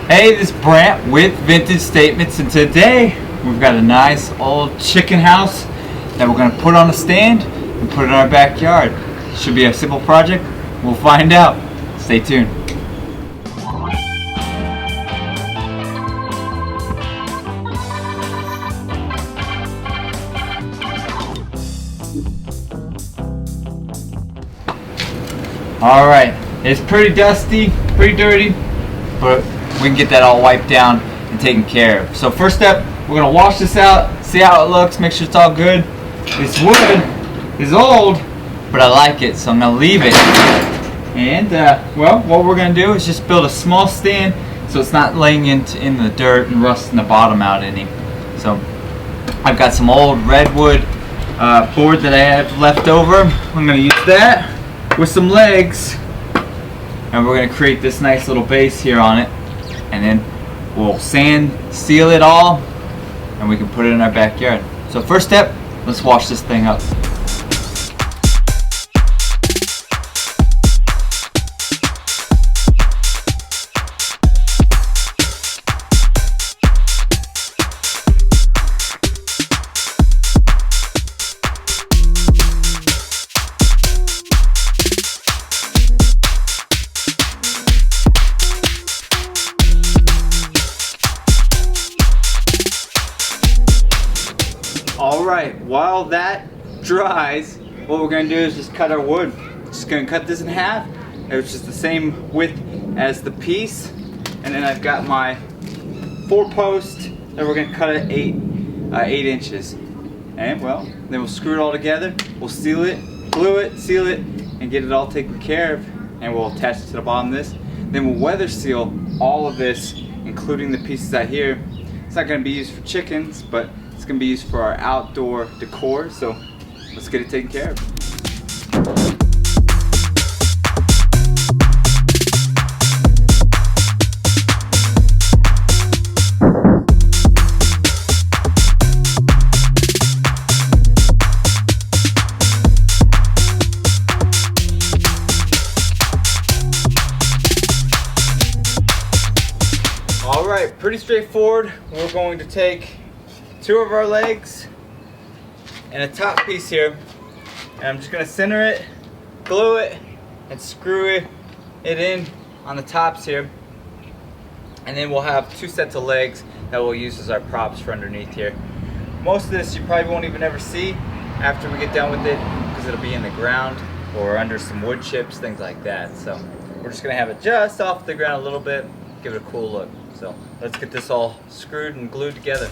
Hey, this is Brant with Vintage Statements, and today we've got a nice old chicken house that we're going to put on a stand and put in our backyard. Should be a simple project. We'll find out. Stay tuned. Alright, it's pretty dusty, pretty dirty, but we can get that all wiped down and taken care of. So first step, we're going to wash this out, see how it looks, make sure it's all good. This wood is old, but I like it, so I'm going to leave it. And, well, what we're going to do is just build a small stand so it's not laying in the dirt and rusting the bottom out any. So I've got some old redwood board that I have left over. I'm going to use that with some legs, and we're going to create this nice little base here on it, and then we'll sand seal it all and we can put it in our backyard. So first step, let's wash this thing up. Alright, while that dries, what we're going to do is just cut our wood. Just going to cut this in half. It's just the same width as the piece. And then I've got my 4-post that we're going to cut at 8 inches. And well, then we'll screw it all together. We'll seal it, glue it, seal it, and get it all taken care of. And we'll attach it to the bottom of this. Then we'll weather seal all of this, including the pieces out here. It's not going to be used for chickens, but it's going to be used for our outdoor decor, so let's get it taken care of. Alright, pretty straightforward. We're going to take 2 of our legs and a top piece here, and I'm just going to center it, glue it, and screw it in on the tops here, and then we'll have 2 sets of legs that we'll use as our props for underneath here. Most of this you probably won't even ever see after we get done with it, because it'll be in the ground or under some wood chips, things like that. So we're just going to have it just off the ground a little bit, give it a cool look. So let's get this all screwed and glued together.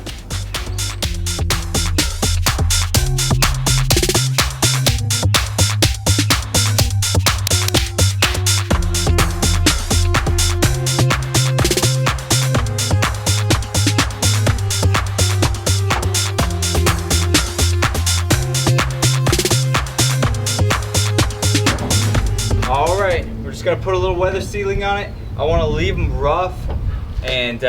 Alright, we're just going to put a little weather sealing on it. I want to leave them rough and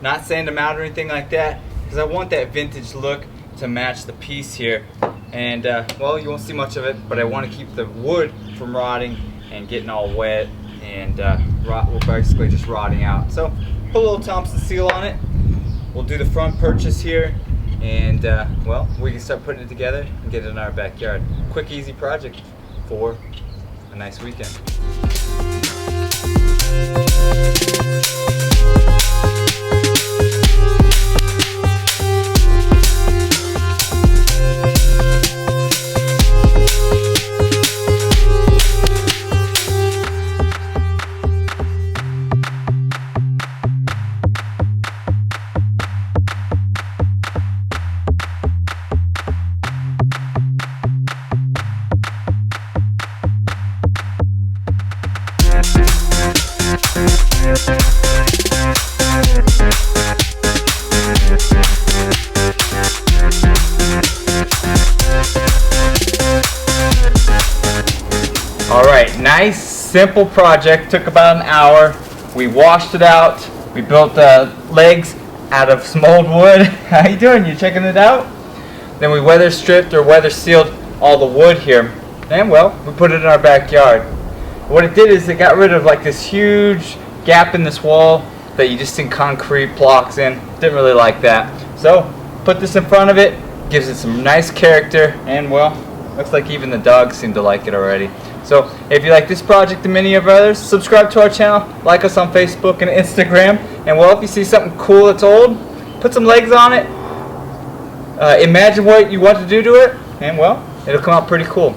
not sand them out or anything like that, because I want that vintage look to match the piece here. And well, you won't see much of it, but I want to keep the wood from rotting and getting all wet and we're basically just rotting out. So put a little Thompson seal on it. We'll do the front purchase here, and well, we can start putting it together and get it in our backyard. Quick, easy project for a nice weekend. Alright, nice simple project, took about an hour. We washed it out, we built the legs out of some old wood. How you doing? You checking it out? Then we weather stripped or weather sealed all the wood here. And well, we put it in our backyard. What it did is it got rid of like this huge gap in this wall that you just sink concrete blocks in. Didn't really like that. So put this in front of it, gives it some nice character, and well, looks like even the dogs seem to like it already. So if you like this project and many of others, subscribe to our channel, like us on Facebook and Instagram, and well, if you see something cool that's old, put some legs on it, imagine what you want to do to it, and well, it'll come out pretty cool.